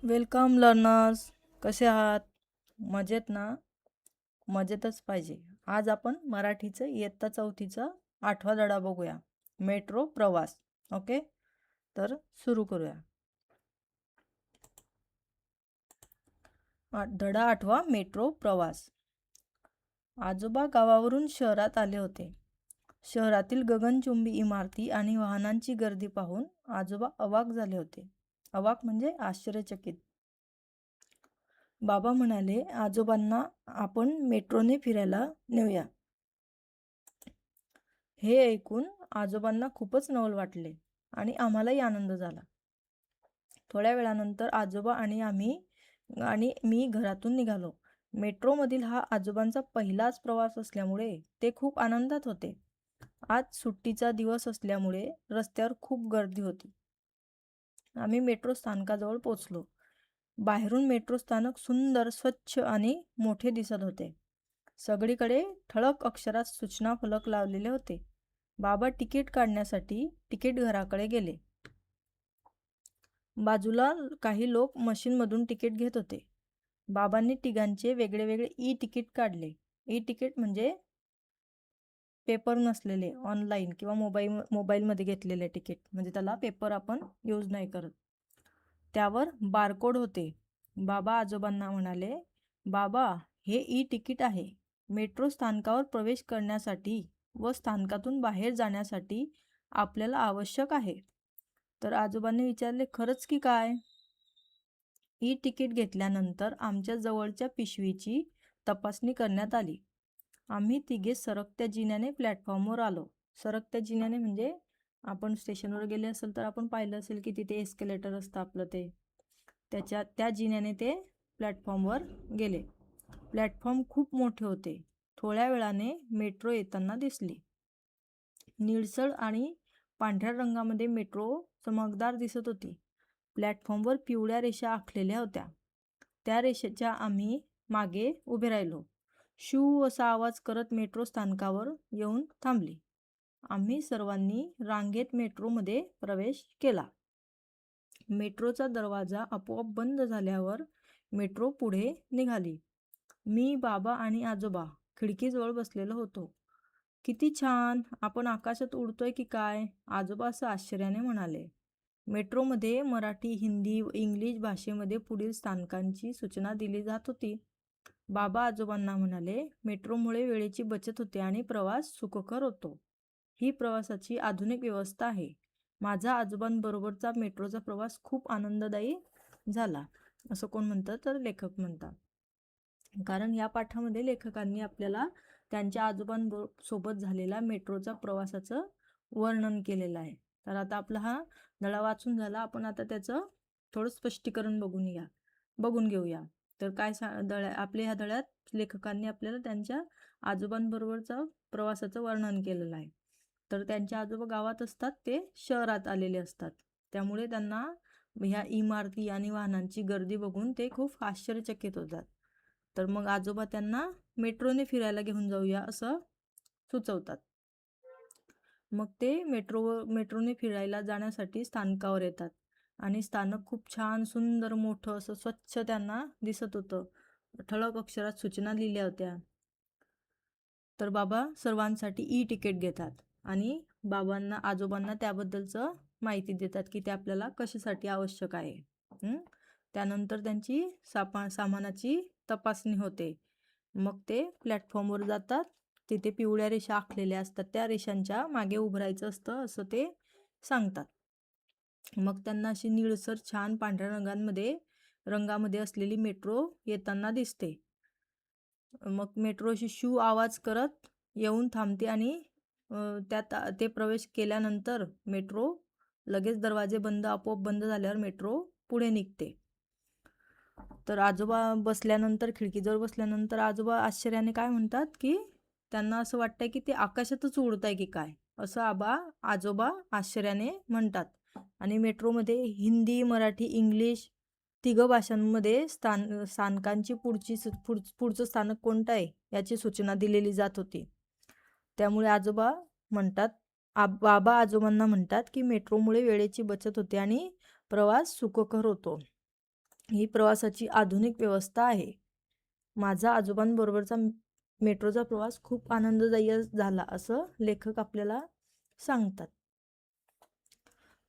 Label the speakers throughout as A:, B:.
A: Welcome learners. कसे आहात? मजेत ना? मजेतच पाहिजे. आज आपण मराठीचं इयत्ता चौथीचा 8वा धडा बघूया. मेट्रो प्रवास. ओके, तर सुरू करूया. धडा 8वा, मेट्रो प्रवास. आजोबा गावावरून शहरात आले होते. शहरातील गगनचुंबी इमारती आणि वाहनांची गर्दी पाहून आजोबा अवाक झाले होते. अवाक म्हणजे आश्चर्यचकित. बाबा म्हणाले, आजोबांना आपण मेट्रोने फिरायला नेऊया. हे ऐकून आजोबांना खूपच नवल वाटले आणि आम्हालाही आनंद झाला. थोड्या वेळानंतर आजोबा आणि मी घरातून निघालो. मेट्रोमधील हा आजोबांचा पहिलाच प्रवास असल्यामुळे ते खूप आनंदात होते. आज सुट्टीचा दिवस असल्यामुळे रस्त्यावर खूप गर्दी होती. आम्ही मेट्रो स्थानकाजवळ पोचलो. बाहेरून मेट्रो स्थानक सुंदर, स्वच्छ आणि मोठे दिसत होते. सगळीकडे ठळक अक्षरात सूचना फलक लावलेले होते. बाबा तिकीट काढण्यासाठी तिकीट घराकडे गेले. बाजूला काही लोक मशीनमधून तिकीट घेत होते. बाबांनी तिघांचे वेगळे वेगळे ई तिकीट काढले. ई तिकीट म्हणजे पेपर नसलेले, ऑनलाईन किंवा मोबाईलमध्ये घेतलेले तिकीट, म्हणजे त्याला पेपर आपण यूज नाही करत. त्यावर बारकोड होते. बाबा आजोबांना म्हणाले, बाबा, हे ई तिकीट आहे. मेट्रो स्थानकावर प्रवेश करण्यासाठी व स्थानकातून बाहेर जाण्यासाठी आपल्याला आवश्यक आहे. तर आजोबांनी विचारले, खरंच की काय? ई तिकीट घेतल्यानंतर आमच्या जवळच्या पिशवीची तपासणी करण्यात आली. आम्ही तिघे सरकत्या जिन्याने प्लॅटफॉर्मवर आलो. सरकत्या जिन्याने म्हणजे आपण स्टेशनवर गेले असेल तर आपण पाहिलं असेल की तिथे एस्केलेटर असतं आपलं, त्या जिन्याने ते प्लॅटफॉर्मवर गेले. प्लॅटफॉर्म खूप मोठे होते. थोड्या वेळाने मेट्रो येताना दिसली. निळसळ आणि पांढऱ्या रंगामध्ये मेट्रो चमकदार दिसत होती. प्लॅटफॉर्मवर पिवळ्या रेषा आखलेल्या होत्या. त्या रेषेच्या आम्ही मागे उभे राहिलो. शू असा आवाज करत मेट्रो स्थानकावर येऊन थांबली. आम्ही सर्वांनी रांगेत मेट्रोमध्ये प्रवेश केला. मेट्रोचा दरवाजा आपोआप बंद झाल्यावर मेट्रो पुढे निघाली. मी, बाबा आणि आजोबा खिडकीजवळ बसलेलो होतो. किती छान, आपण आकाशात उडतोय की काय? आजोबा असं आश्चर्याने म्हणाले. मेट्रोमध्ये मराठी, हिंदी व इंग्लिश भाषेमध्ये पुढील स्थानकांची सूचना दिली जात होती. बाबा आजोबांना म्हणाले, मेट्रोमुळे वेळेची बचत होते आणि प्रवास सुखकर होतो. ही प्रवासाची आधुनिक व्यवस्था आहे. माझा आजोबांबरोबरचा मेट्रोचा प्रवास खूप आनंददायी झाला. असं कोण म्हणतं? तर लेखक म्हणतात. कारण या पाठामध्ये लेखकांनी आपल्याला त्यांच्या आजोबांसोबत झालेला मेट्रोचा प्रवासाचं वर्णन केलेलं आहे. तर आता आपला हा धडा वाचून झाला. आपण आता त्याचं थोडं स्पष्टीकरण बघून घेऊया. तर आपल्या ह्या धड्यात लेखकांनी आपल्याला त्यांच्या आजोबांबरोबरचा प्रवासाचं वर्णन केलेलं आहे. तर त्यांचे आजोबा गावात असतात, ते शहरात आलेले असतात. त्यामुळे त्यांना ह्या इमारती आणि वाहनांची गर्दी बघून ते खूप आश्चर्यचकित होतात. तर मग आजोबा त्यांना मेट्रोने फिरायला घेऊन जाऊया असं सुचवतात. मग ते मेट्रोने फिरायला जाण्यासाठी स्थानकावर येतात आणि स्थानक खूप छान, सुंदर, मोठं असं स्वच्छ त्यांना दिसत होतं. ठळक अक्षरात सूचना लिहिल्या होत्या. तर बाबा सर्वांसाठी ई तिकीट घेतात आणि आजोबांना त्याबद्दलचं माहिती देतात की ते आपल्याला कशासाठी आवश्यक आहे. त्यानंतर त्यांची सामानाची तपासणी होते. मग ते प्लॅटफॉर्मवर जातात. तिथे पिवळ्या रेषा आखलेल्या असतात. त्या रेषांच्या मागे उभं राहायचं असतं असं ते सांगतात. मग त्यांना अशी निळसर, छान पांढऱ्या रंगामध्ये असलेली मेट्रो येताना दिसते. मग मेट्रो अशी शू आवाज करत येऊन थांबते आणि त्यात ते प्रवेश केल्यानंतर मेट्रो लगेच दरवाजे आपोआप बंद झाल्यावर मेट्रो पुढे निघते. तर खिडकीजवळ बसल्यानंतर आजोबा आश्चर्याने काय म्हणतात की त्यांना असं वाटतंय की ते आकाशातच उडत आहे की काय, असं आजोबा आश्चर्याने म्हणतात. आणि मेट्रोमध्ये हिंदी, मराठी, इंग्लिश तिघं भाषांमध्ये स्थानकांची पुढचं स्थानक कोणतं आहे याची सूचना दिलेली जात होती. त्यामुळे बाबा आजोबांना म्हणतात की मेट्रोमुळे वेळेची बचत होते आणि प्रवास सुखकर होतो. ही प्रवासाची आधुनिक व्यवस्था आहे. माझा आजोबांबरोबरचा मेट्रोचा प्रवास खूप आनंददायी झाला असं लेखक आपल्याला सांगतात.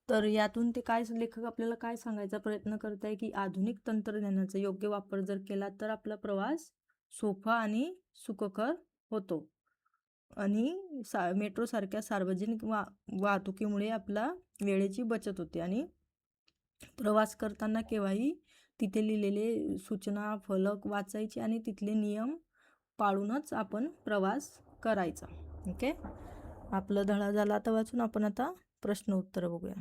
A: तर यातून ते लेखक आपल्याला काय सांगायचा प्रयत्न करत आहे की आधुनिक तंत्रज्ञानाचा योग्य वापर जर केला तर आपला प्रवास सोपा आणि सुखकर होतो. आणि मेट्रो सारख्या सार्वजनिक वाहतुकीमुळे आपला वेळेची बचत होते आणि प्रवास करताना केव्हाही तिथे लिहिलेले सूचना फलक वाचायचे आणि तिथले नियम पाळूनच आपण प्रवास करायचा. ओके, आपलं धडा झाला आता वाचून. आपण आता प्रश्न उत्तर बघूया.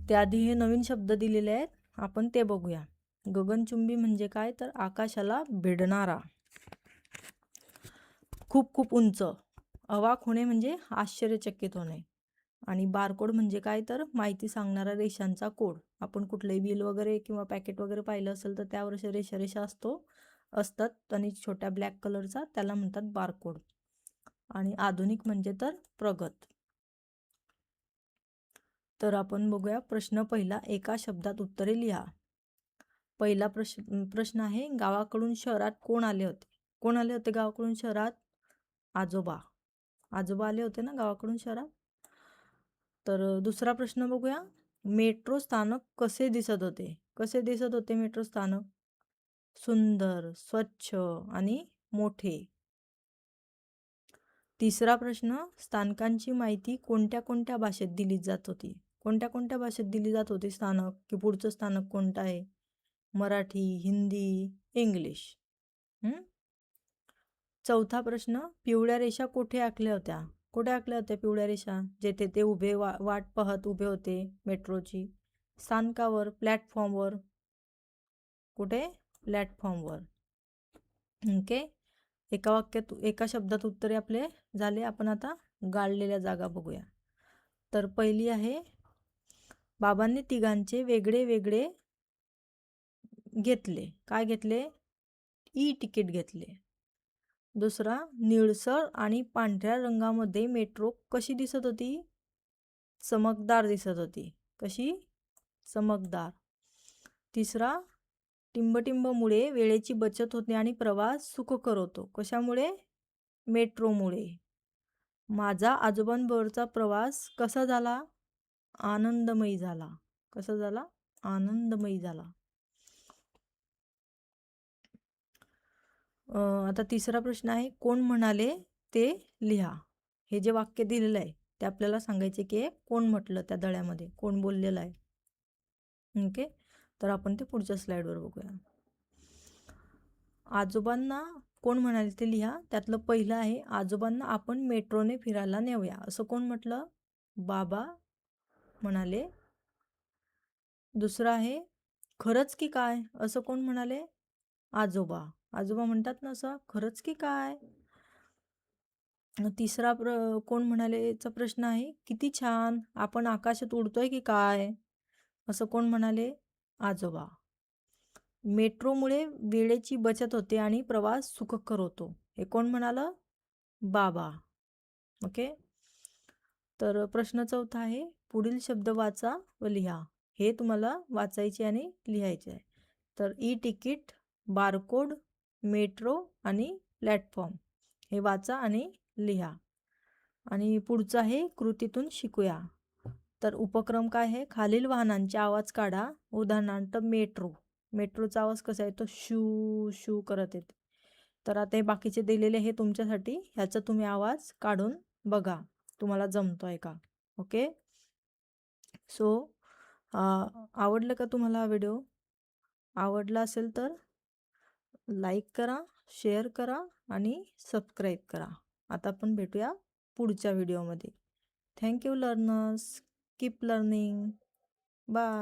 A: त्याआधी हे नवीन शब्द दिलेले आहेत, आपण ते बघूया. गगनचुंबी म्हणजे काय तर आकाशाला भिडणारा, खूप खूप उंच. अवाक होणे म्हणजे आश्चर्यचकित होणे. आणि बारकोड म्हणजे काय तर माहिती सांगणारा रेषांचा कोड. आपण कुठलंही बिल वगैरे किंवा पॅकेट वगैरे पाहिलं असेल तर त्यावर रेषा असतात आणि छोट्या ब्लॅक कलरचा, त्याला म्हणतात बारकोड. आणि आधुनिक म्हणजे तर प्रगत. तर आपण बघूया प्रश्न पहिला. एका शब्दात उत्तरे लिहा. पहिला प्रश्न आहे, गावाकडून शहरात कोण आले होते? कोण आले होते गावाकडून शहरात? आजोबा. आजोबा आले होते ना गावाकडून शहरात. तर दुसरा प्रश्न बघूया. मेट्रो स्थानक कसे दिसत होते? कसे दिसत होते मेट्रो स्थानक? सुंदर, स्वच्छ आणि मोठे. तिसरा प्रश्न, स्थानकांची माहिती कोणत्या कोणत्या भाषेत दिली जात होती? कोणत्या कोणत्या भाषेत दिली जात होती स्थानक, की पुढचं स्थानक कोणतं आहे? मराठी, हिंदी, इंग्लिश. चौथा प्रश्न, पिवळ्या रेषा कुठे आखल्या होत्या? कुठे आखल्या होत्या पिवळ्या रेषा? जेथे ते उभे वाट पाहत उभे होते मेट्रोची. स्थानकावर, प्लॅटफॉर्मवर. कुठे? प्लॅटफॉर्मवर. ओके, एका शब्दात उत्तरे आपले झाले. आपण आता गाळलेल्या जागा बघूया. तर पहिली आहे, बाबांनी तिघांचे वेगळे वेगळे घेतले. काय घेतले? ई तिकीट घेतले. दुसरा, निळसर आणि पांढऱ्या रंगामध्ये मेट्रो कशी दिसत होती? चमकदार दिसत होती. कशी? चमकदार. तिसरा, टिंबटिंबमुळे वेळेची बचत होते आणि प्रवास सुखकर होतो. कशामुळे? मेट्रोमुळे. माझा आजोबांबरोबरचा प्रवास कसा झाला? आनंदमयी झाला. कसा झाला? आनंदमयी झाला. आता तिसरा प्रश्न आहे, कोण म्हणाले ते लिहा. हे जे वाक्य दिलेलं आहे ते आपल्याला सांगायचे की कोण म्हटलं, त्या दळ्यामध्ये कोण बोललेलं आहे. ओके, तर आपण ते पुढच्या स्लाइडवर बघूया. आजोबांना कोण म्हणाले ते लिहा. त्यातलं पहिलं आहे, आजोबांना आपण मेट्रोने फिरायला नेऊया. असं कोण म्हटलं? बाबा म्हणाले. दुसरं आहे, खरंच की काय? असं कोण म्हणाले? आजोबा. आजोबा म्हणतात ना असं, खरंच की काय? तिसरा कोण म्हणालेचा प्रश्न आहे, किती छान, आपण आकाशात उडतोय की काय? असं कोण म्हणाले? आजोबा. मेट्रोमुळे वेळेची बचत होते आणि प्रवास सुखकर होतो. हे कोण म्हणालं? बाबा. ओके, तर प्रश्न चौथा आहे, पुढील शब्द वाचा व लिहा. हे तुम्हाला वाचायचे आणि लिहायचे आहे. तर ई तिकीट, बारकोड, मेट्रो आणि प्लॅटफॉर्म हे वाचा आणि लिहा. आणि पुढचं आहे, कृतीतून शिकूया. तर उपक्रम काय आहे? खालील वाहनांचे आवाज काढा. उदाहरणार्थ मेट्रो. मेट्रोचा आवाज कसा येतो? शू शू करत येते. तर आता हे बाकीचे दिलेले हे तुमच्यासाठी, ह्याचा तुम्ही आवाज काढून बघा तुम्हाला जमतोय का. ओके, सो आवडलं का तुम्हाला हा व्हिडिओ? आवडला असेल तर लाईक करा, शेअर करा आणि सबस्क्राईब करा. आता आपण भेटूया पुढच्या व्हिडिओमध्ये. Thank you learners. Keep learning. Bye.